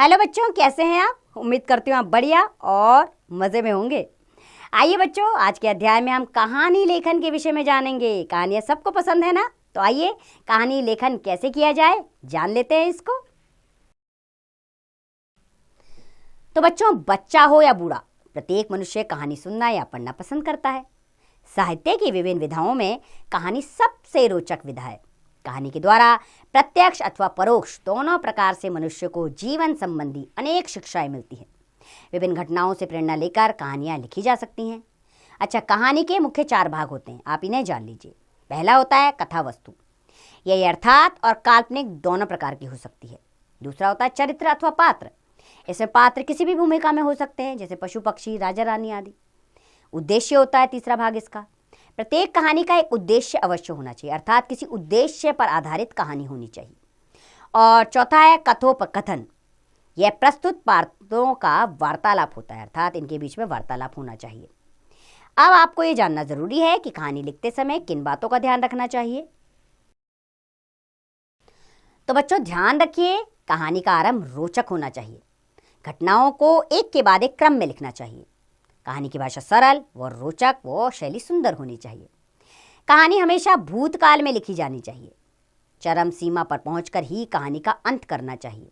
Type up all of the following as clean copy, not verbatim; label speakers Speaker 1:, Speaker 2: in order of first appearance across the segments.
Speaker 1: Hello बच्चों, कैसे हैं आप? उम्मीद करती हूँ आप बढ़िया और मज़े में होंगे। आइए बच्चों, आज के अध्याय में हम कहानी लेखन के विषय में जानेंगे। कहानियाँ सबको पसंद है ना? तो आइए कहानी लेखन कैसे किया जाए जान लेते हैं इसको। तो बच्चों, बच्चा हो या बूढ़ा, प्रत्येक मनुष्य कहानी सुनना या पढ़ना पसंद करता है। साहित्य की विभिन्न विधाओं में कहानी सबसे रोचक विधा है। कहानी के द्वारा प्रत्यक्ष अथवा परोक्ष दोनों प्रकार से मनुष्य को जीवन संबंधी अनेक शिक्षाएं मिलती हैं। विभिन्न घटनाओं से प्रेरणा लेकर कहानियां लिखी जा सकती हैं। अच्छा, कहानी के मुख्य 4 भाग होते हैं, आप इन्हें जान लीजिए। पहला होता है कथा वस्तु, यह यथार्थ और काल्पनिक दोनों प्रकार की हो सकती है। दूसरा होता है चरित्र अथवा पात्र, इसमें पात्र किसी भी भूमिका में हो सकते हैं, जैसे पशु पक्षी, राजा रानी आदि। उद्देश्य होता है तीसरा भाग इसका, प्रत्येक कहानी का एक उद्देश्य अवश्य होना चाहिए, अर्थात किसी उद्देश्य पर आधारित कहानी होनी चाहिए। और चौथा है कथोपकथन, यह प्रस्तुत पात्रों का वार्तालाप होता है, अर्थात इनके बीच में वार्तालाप होना चाहिए। अब आपको ये जानना जरूरी है कि कहानी लिखते समय किन बातों का ध्यान रखना चाहिए। तो बच्चों ध्यान रखिए, कहानी का आरंभ रोचक होना चाहिए। घटनाओं को एक के बाद एक क्रम में लिखना चाहिए। कहानी की भाषा सरल व रोचक व शैली सुंदर होनी चाहिए। कहानी हमेशा भूतकाल में लिखी जानी चाहिए। चरम सीमा पर पहुंचकर ही कहानी का अंत करना चाहिए।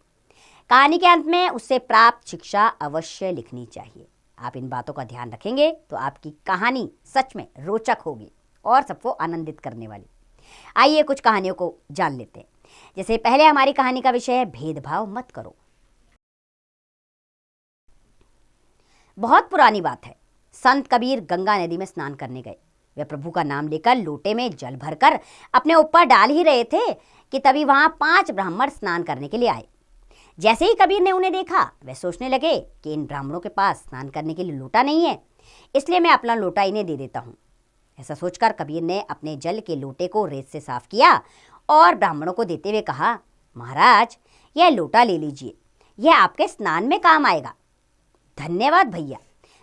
Speaker 1: कहानी के अंत में उससे प्राप्त शिक्षा अवश्य लिखनी चाहिए। आप इन बातों का ध्यान रखेंगे तो आपकी कहानी सच में रोचक होगी और सबको आनंदित करने वाली। आइए कुछ कहानियों को जान लेते हैं। जैसे पहले हमारी कहानी का विषय है भेदभाव मत करो। बहुत पुरानी बात है, संत कबीर गंगा नदी में स्नान करने गए। वे प्रभु का नाम लेकर लोटे में जल भरकर अपने ऊपर डाल ही रहे थे कि तभी वहां 5 ब्राह्मण स्नान करने के लिए आए। जैसे ही कबीर ने उन्हें देखा, वे सोचने लगे कि इन ब्राह्मणों के पास स्नान करने के लिए लोटा नहीं है, इसलिए मैं अपना लोटा इन्हें दे देता हूँ। ऐसा सोचकर कबीर ने अपने जल के लोटे को रेत से साफ किया और ब्राह्मणों को देते हुए कहा, महाराज यह लोटा ले लीजिए, यह आपके स्नान में काम आएगा। धन्यवाद भैया,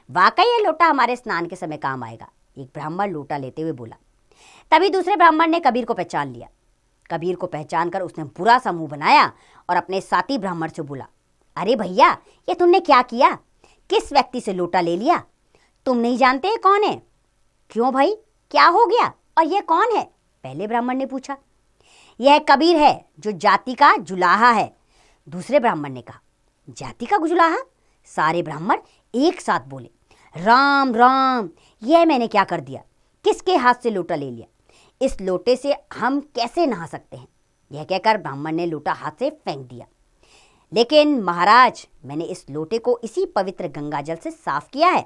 Speaker 1: वाकई ये लोटा हमारे स्नान के समय काम आएगा, एक ब्राह्मण लोटा लेते हुए बोला। तभी दूसरे ब्राह्मण ने कबीर को पहचान लिया। कबीर को पहचान कर उसने बुरा सा मुंह बनाया और अपने साथी ब्राह्मण से बोला, अरे भैया ये तुमने क्या किया? किस व्यक्ति से लोटा ले लिया? तुम नहीं जानते ये कौन है? क्यों भाई, क्या हो गया? और ये कौन है? पहले ब्राह्मण ने पूछा। यह कबीर है जो जाति का जुलाहा है। दूसरे ब्राह्मण ने कहा, जाति का जुलाहा? सारे ब्राह्मण एक साथ बोले, राम राम, यह मैंने क्या कर दिया? किसके हाथ से लोटा ले लिया? इस लोटे से हम कैसे नहा सकते हैं? यह कहकर ब्राह्मण ने लोटा हाथ से फेंक दिया। लेकिन महाराज, मैंने इस लोटे को इसी पवित्र गंगा जल से साफ किया है।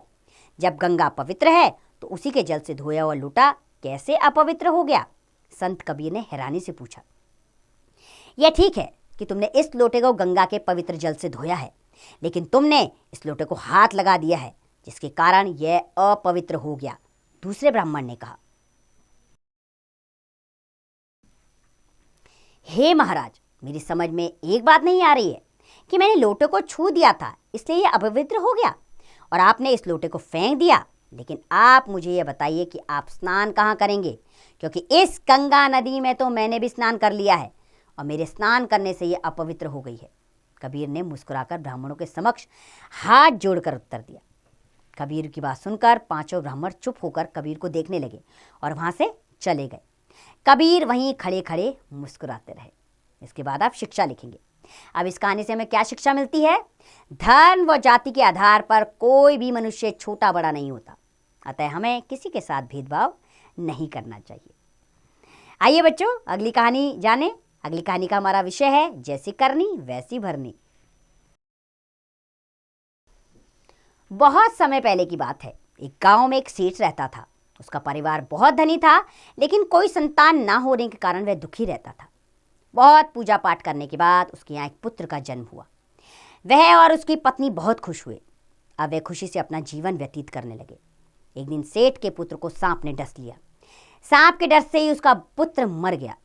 Speaker 1: जब गंगा पवित्र है तो उसी के जल से धोया हुआ लोटा कैसे अपवित्र हो गया? संत कबीर ने हैरानी से पूछा। यह ठीक है कि तुमने इस लोटे को गंगा के पवित्र जल से धोया है, लेकिन तुमने इस लोटे को हाथ लगा दिया है, जिसके कारण यह अपवित्र हो गया। दूसरे ब्राह्मण ने कहा, हे महाराज, मेरी समझ में एक बात नहीं आ रही है कि मैंने लोटे को छू दिया था इसलिए यह अपवित्र हो गया और आपने इस लोटे को फेंक दिया। लेकिन आप मुझे यह बताइए कि आप स्नान कहाँ करेंगे, क्योंकि इस गंगा नदी में तो मैंने भी स्नान कर लिया है और मेरे स्नान करने से यह अपवित्र हो गई है। कबीर ने मुस्कुराकर ब्राह्मणों के समक्ष हाथ जोड़कर उत्तर दिया। कबीर की बात सुनकर 5 ब्राह्मण चुप होकर कबीर को देखने लगे और वहां से चले गए। कबीर वहीं खड़े खड़े मुस्कुराते रहे। इसके बाद आप शिक्षा लिखेंगे। अब इस कहानी से हमें क्या शिक्षा मिलती है? धर्म व जाति के आधार पर कोई भी मनुष्य छोटा बड़ा नहीं होता, अतः हमें किसी के साथ भेदभाव नहीं करना चाहिए। आइए बच्चों, अगली कहानी जाने। अगली कहानी का हमारा विषय है जैसी करनी वैसी भरनी। बहुत समय पहले की बात है, एक गांव में एक सेठ रहता था। उसका परिवार बहुत धनी था, लेकिन कोई संतान ना होने के कारण वह दुखी रहता था। बहुत पूजा पाठ करने के बाद उसके यहाँ एक पुत्र का जन्म हुआ। वह और उसकी पत्नी बहुत खुश हुए। अब वे खुशी से अपना जीवन व्यतीत करने लगे। एक दिन सेठ के पुत्र को सांप ने डस लिया। सांप के डर से ही उसका पुत्र मर गया।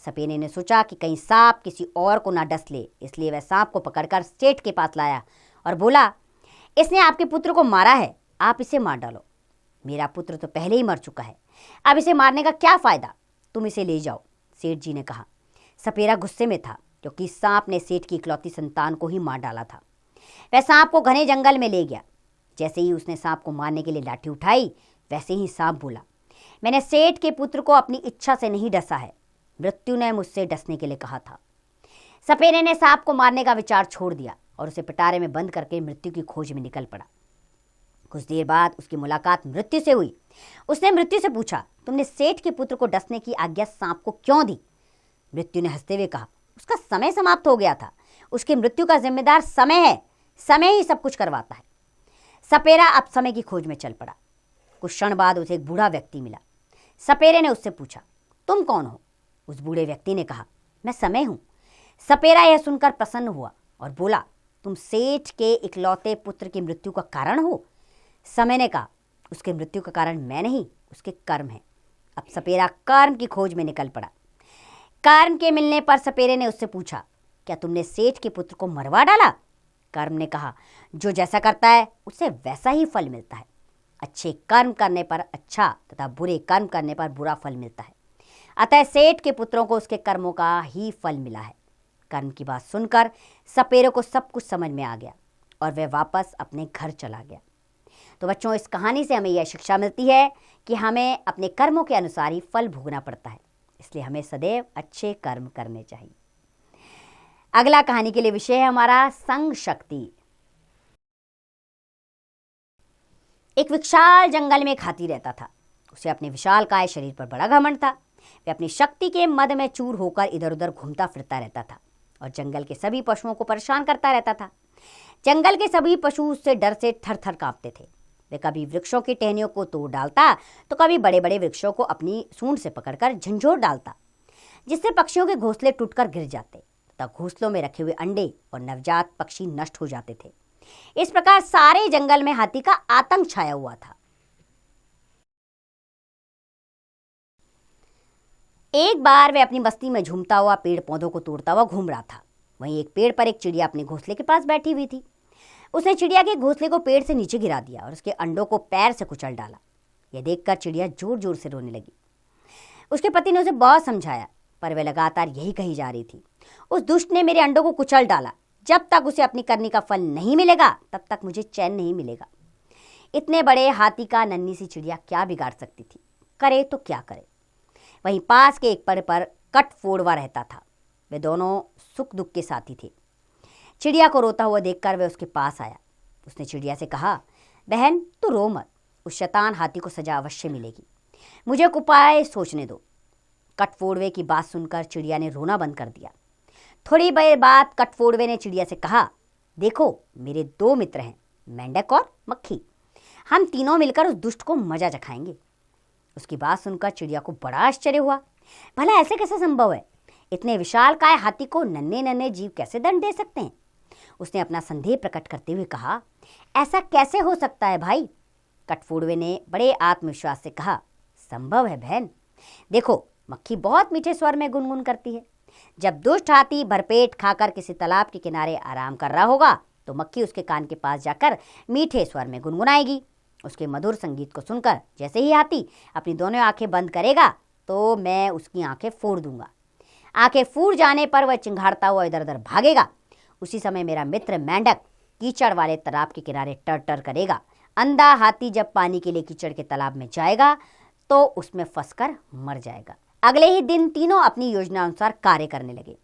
Speaker 1: सपेने ने सोचा कि कहीं सांप किसी और को ना डस ले, इसलिए वह सांप को पकड़कर सेठ के पास लाया और बोला, इसने आपके पुत्र को मारा है, आप इसे मार डालो। मेरा पुत्र तो पहले ही मर चुका है, अब इसे मारने का क्या फायदा? तुम इसे ले जाओ। सेठ जी ने कहा। सपेरा गुस्से में था, क्योंकि सांप ने सेठ की इकलौती संतान को ही मार डाला था। वह सांप को घने जंगल में ले गया। जैसे ही उसने सांप को मारने के लिए लाठी उठाई, वैसे ही सांप बोला, मैंने सेठ के पुत्र को अपनी इच्छा से नहीं डसा है, मृत्यु ने मुझसे डसने के लिए कहा था। सपेरे ने सांप को मारने का विचार छोड़ दिया और उसे पिटारे में बंद करके मृत्यु की खोज में निकल पड़ा। कुछ देर बाद उसकी मुलाकात मृत्यु से हुई। उसने मृत्यु से पूछा, तुमने सेठ के पुत्र को डसने की आज्ञा सांप को क्यों दी? मृत्यु ने हंसते हुए कहा, उसका समय समाप्त हो गया था। उसकी मृत्यु का जिम्मेदार समय है, समय ही सब कुछ करवाता है। सपेरा अब समय की खोज में चल पड़ा। कुछ क्षण बाद उसे एक बूढ़ा व्यक्ति मिला। सपेरे ने उससे पूछा, तुम कौन हो? उस बूढ़े व्यक्ति ने कहा, मैं समय हूं। सपेरा यह सुनकर प्रसन्न हुआ और बोला, तुम सेठ के इकलौते पुत्र की मृत्यु का कारण हो? समय ने कहा, उसके मृत्यु का कारण मैं नहीं, उसके कर्म है। अब सपेरा कर्म की खोज में निकल पड़ा। कर्म के मिलने पर सपेरे ने उससे पूछा, क्या तुमने सेठ के पुत्र को मरवा डाला? कर्म ने कहा, जो जैसा करता है उसे वैसा ही फल मिलता है। अच्छे कर्म करने पर अच्छा तथा बुरे कर्म करने पर बुरा फल मिलता है। अतः सेठ के पुत्रों को उसके कर्मों का ही फल मिला है। कर्म की बात सुनकर सपेरे को सब कुछ समझ में आ गया और वह वापस अपने घर चला गया। तो बच्चों, इस कहानी से हमें यह शिक्षा मिलती है कि हमें अपने कर्मों के अनुसार ही फल भोगना पड़ता है, इसलिए हमें सदैव अच्छे कर्म करने चाहिए। अगला कहानी के लिए विषय है हमारा संग शक्ति। एक विशाल जंगल में एक हाथी रहता था। उसे अपने विशालकाय शरीर पर बड़ा घमंड था। वह अपनी शक्ति के मद में चूर होकर इधर उधर घूमता फिरता रहता था और जंगल के सभी पशुओं को परेशान करता रहता था। जंगल के सभी पशु उससे डर से थर थर कांपते थे। वह कभी वृक्षों की टहनियों को तोड़ डालता तो कभी बड़े बड़े वृक्षों को अपनी सूंड से पकड़कर झंझोर डालता, जिससे पक्षियों के घोंसले टूटकर गिर जाते तथा घोंसलों में रखे हुए अंडे और नवजात पक्षी नष्ट हो जाते थे। इस प्रकार सारे जंगल में हाथी का आतंक छाया हुआ था। एक बार वह अपनी बस्ती में झूमता हुआ पेड़ पौधों को तोड़ता हुआ घूम रहा था। वहीं एक पेड़ पर एक चिड़िया अपने घोंसले के पास बैठी हुई थी। उसने चिड़िया के घोंसले को पेड़ से नीचे गिरा दिया और उसके अंडों को पैर से कुचल डाला। यह देखकर चिड़िया जोर जोर से रोने लगी। उसके पति ने उसे बहुत समझाया, पर वह लगातार यही कही जा रही थी, उस दुष्ट ने मेरे अंडों को कुचल डाला। जब तक उसे अपनी करनी का फल नहीं मिलेगा तब तक मुझे चैन नहीं मिलेगा। इतने बड़े हाथी का नन्ही सी चिड़िया क्या बिगाड़ सकती थी? करे तो क्या करे। वहीं पास के एक पेड़ पर कटफोड़वा रहता था। वे दोनों सुख दुख के साथी थे। चिड़िया को रोता हुआ देखकर वह उसके पास आया। उसने चिड़िया से कहा, बहन तू रो मत, उस शैतान हाथी को सजा अवश्य मिलेगी, मुझे एक उपाय सोचने दो। कटफोड़वे की बात सुनकर चिड़िया ने रोना बंद कर दिया। थोड़ी देर बाद कटफोड़वे ने चिड़िया से कहा, देखो मेरे दो मित्र हैं, मेंढक और मक्खी, हम तीनों मिलकर उस दुष्ट को मजा चखाएंगे। उसकी बात सुनकर चिड़िया को बड़ा आश्चर्य हुआ। भला ऐसे कैसे संभव है? इतने विशालकाय हाथी को नन्हे नन्हे जीव कैसे दंड दे सकते हैं? उसने अपना संदेह प्रकट करते हुए कहा, ऐसा कैसे हो सकता है भाई? कटफोड़वे ने बड़े आत्मविश्वास से कहा, संभव है बहन। देखो मक्खी बहुत मीठे स्वर में गुनगुन करती है। जब दुष्ट हाथी भरपेट खाकर किसी तालाब के किनारे आराम कर रहा होगा तो मक्खी उसके कान के पास जाकर मीठे स्वर में गुनगुनाएगी। उसके मधुर संगीत को सुनकर जैसे ही हाथी अपनी दोनों आंखें बंद करेगा तो मैं उसकी आंखें फोड़ दूंगा। आंखें फूट जाने पर वह चिंघाड़ता हुआ इधर उधर भागेगा। उसी समय मेरा मित्र मेंढक कीचड़ वाले तालाब के किनारे टर टर करेगा। अंधा हाथी जब पानी के लिए कीचड़ के तालाब में जाएगा तो उसमें फंसकर मर जाएगा। अगले ही दिन तीनों अपनी योजना अनुसार कार्य करने लगे।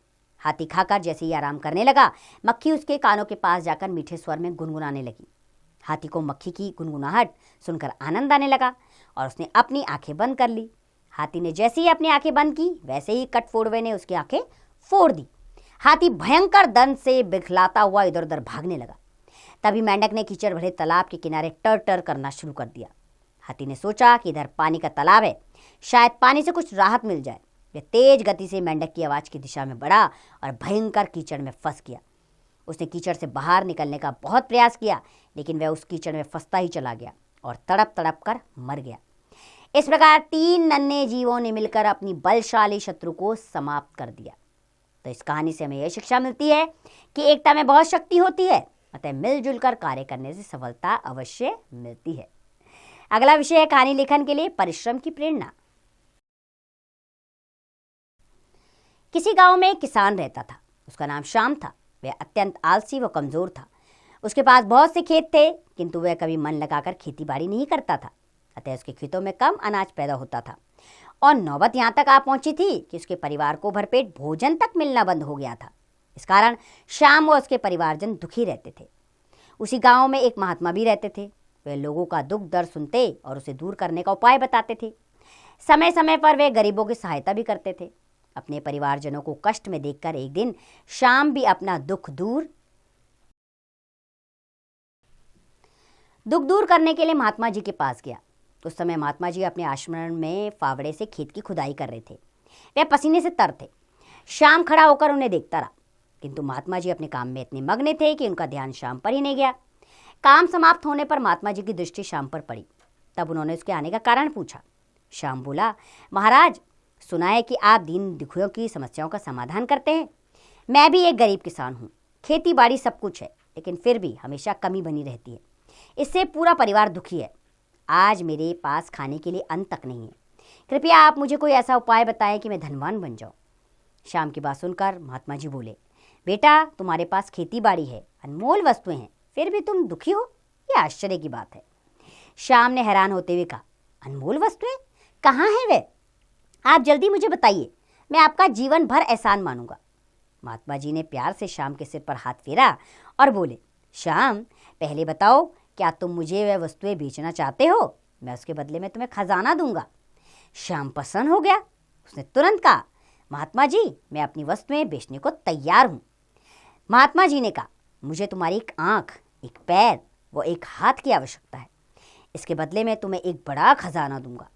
Speaker 1: हाथी खाकर जैसे ही आराम करने लगा, मक्खी उसके कानों के पास जाकर मीठे स्वर में गुनगुनाने लगी। हाथी को मक्खी की गुनगुनाहट सुनकर आनंद आने लगा और उसने अपनी आंखें बंद कर ली। हाथी ने जैसे ही अपनी आंखें बंद की वैसे ही कटफोड़वे ने उसकी आंखें फोड़ दी। हाथी भयंकर दंड से बिखलाता हुआ इधर उधर भागने लगा। तभी मेंढक ने कीचड़ भरे तालाब के किनारे टर टर करना शुरू कर दिया। हाथी ने सोचा कि इधर पानी का तालाब है, शायद पानी से कुछ राहत मिल जाए। वह तेज गति से मेंढक की आवाज़ की दिशा में बढ़ा और भयंकर कीचड़ में फंस गया। उसने कीचड़ से बाहर निकलने का बहुत प्रयास किया, लेकिन वह उस कीचड़ में फंसता ही चला गया और तड़प तड़प कर मर गया। इस प्रकार तीन नन्हे जीवों ने मिलकर अपनी बलशाली शत्रु को समाप्त कर दिया। तो इस कहानी से हमें यह शिक्षा मिलती है कि एकता में बहुत शक्ति होती है, अतः मिलजुल कर कार्य करने से सफलता अवश्य मिलती है। अगला विषय है कहानी लेखन के लिए परिश्रम की प्रेरणा। किसी गांव में एक किसान रहता था। उसका उसका नाम श्याम था। वह अत्यंत आलसी व कमज़ोर था। उसके पास बहुत से खेत थे, किंतु वह कभी मन लगाकर खेती बाड़ी नहीं करता था। अतः उसके खेतों में कम अनाज पैदा होता था और नौबत यहाँ तक आ पहुंची थी कि उसके परिवार को भरपेट भोजन तक मिलना बंद हो गया था। इस कारण श्याम व उसके परिवारजन दुखी रहते थे। उसी गांव में एक महात्मा भी रहते थे। वे लोगों का दुख दर्द सुनते और उसे दूर करने का उपाय बताते थे। समय समय पर वे गरीबों की सहायता भी करते थे। अपने परिवारजनों को कष्ट में देखकर एक दिन श्याम भी अपना दुख दूर करने के लिए महात्मा जी के पास गया। उस समय महात्मा जी अपने आश्रम में फावड़े से खेत की खुदाई कर रहे थे। वे पसीने से तर थे। श्याम खड़ा होकर उन्हें देखता रहा, किंतु महात्मा जी अपने काम में इतने मग्न थे कि उनका ध्यान श्याम पर ही नहीं गया। काम समाप्त होने पर महात्मा जी की दृष्टि श्याम पर पड़ी। तब उन्होंने उसके आने का कारण पूछा। श्याम बोला, महाराज, सुना है कि आप दीन दुखियों की समस्याओं का समाधान करते हैं। मैं भी एक गरीब किसान हूँ। खेती बाड़ी सब कुछ है, लेकिन फिर भी हमेशा कमी बनी रहती है। इससे पूरा परिवार दुखी है। आज मेरे पास खाने के लिए अन्न तक नहीं है। कृपया आप मुझे कोई ऐसा उपाय बताएं कि मैं धनवान बन जाऊं। श्याम की बात सुनकर महात्मा जी बोले, बेटा, तुम्हारे पास खेती बाड़ी है, अनमोल वस्तुएं हैं, फिर भी तुम दुखी हो? यह आश्चर्य की बात है। श्याम ने हैरान होते हुए कहा, अनमोल वस्तुएं? कहाँ हैं वे? आप जल्दी मुझे बताइए, मैं आपका जीवन भर एहसान मानूंगा। महात्मा जी ने प्यार से श्याम के सिर पर हाथ फेरा और बोले, श्याम, पहले बताओ, क्या तुम मुझे वह वस्तुएं बेचना चाहते हो? मैं उसके बदले में तुम्हें खजाना दूंगा। श्याम प्रसन्न हो गया। उसने तुरंत कहा, महात्मा जी, मैं अपनी वस्तुएं बेचने को तैयार हूँ। महात्मा जी ने कहा, मुझे तुम्हारी एक आंख, एक पैर व एक हाथ की आवश्यकता है। इसके बदले में तुम्हें एक बड़ा खजाना दूंगा।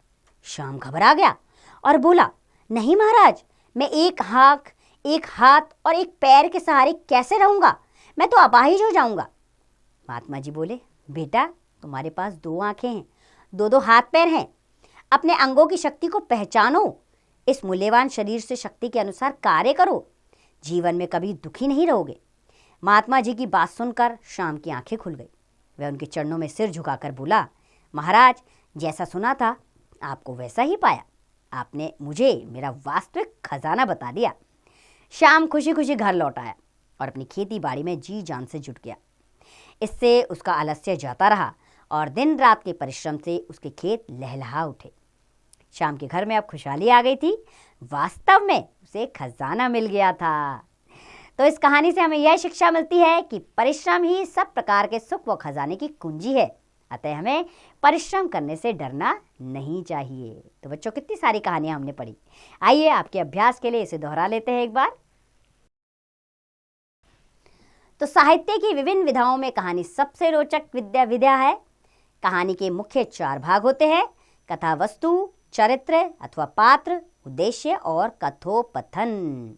Speaker 1: श्याम घबरा गया और बोला, नहीं महाराज, मैं एक आंख, एक हाथ और एक पैर के सहारे कैसे रहूंगा? मैं तो अपाहिज हो जाऊंगा। महात्मा जी बोले, बेटा, तुम्हारे पास 2 आंखें हैं, 2 हाथ पैर हैं। अपने अंगों की शक्ति को पहचानो। इस मूल्यवान शरीर से शक्ति के अनुसार कार्य करो। जीवन में कभी दुखी नहीं रहोगे। महात्मा जी की बात सुनकर श्याम की आंखें खुल गई। वह उनके चरणों में सिर झुकाकर बोला, महाराज, जैसा सुना था आपको वैसा ही पाया। आपने मुझे मेरा वास्तविक खजाना बता दिया। श्याम खुशी खुशी घर लौट आया और अपनी खेती बाड़ी में जी जान से जुट गया। इससे उसका आलस्य जाता रहा और दिन रात के परिश्रम से उसके खेत लहलहा उठे। श्याम के घर में अब खुशहाली आ गई थी। वास्तव में उसे खजाना मिल गया था। तो इस कहानी से हमें यह शिक्षा मिलती है कि परिश्रम ही सब प्रकार के सुख व खजाने की कुंजी है। अतः हमें परिश्रम करने से डरना नहीं चाहिए। तो बच्चों, कितनी सारी कहानियां हमने पढ़ी। आइए आपके अभ्यास के लिए इसे दोहरा लेते हैं एक बार। तो साहित्य की विभिन्न विधाओं में कहानी सबसे रोचक विधा है। कहानी के मुख्य 4 भाग होते हैं: कथा वस्तु, चरित्र अथवा पात्र, उद्देश्य और कथोपथन।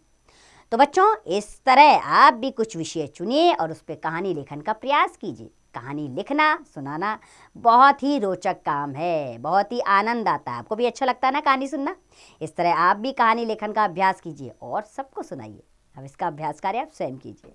Speaker 1: तो बच्चों, इस तरह आप भी कुछ विषय चुनिए और उस पर कहानी लेखन का प्रयास कीजिए। कहानी लिखना, सुनाना बहुत ही रोचक काम है, बहुत ही आनंद आता है। आपको भी अच्छा लगता है ना कहानी सुनना? इस तरह आप भी कहानी लेखन का अभ्यास कीजिए और सबको सुनाइए। अब इसका अभ्यास कार्य आप स्वयं कीजिए।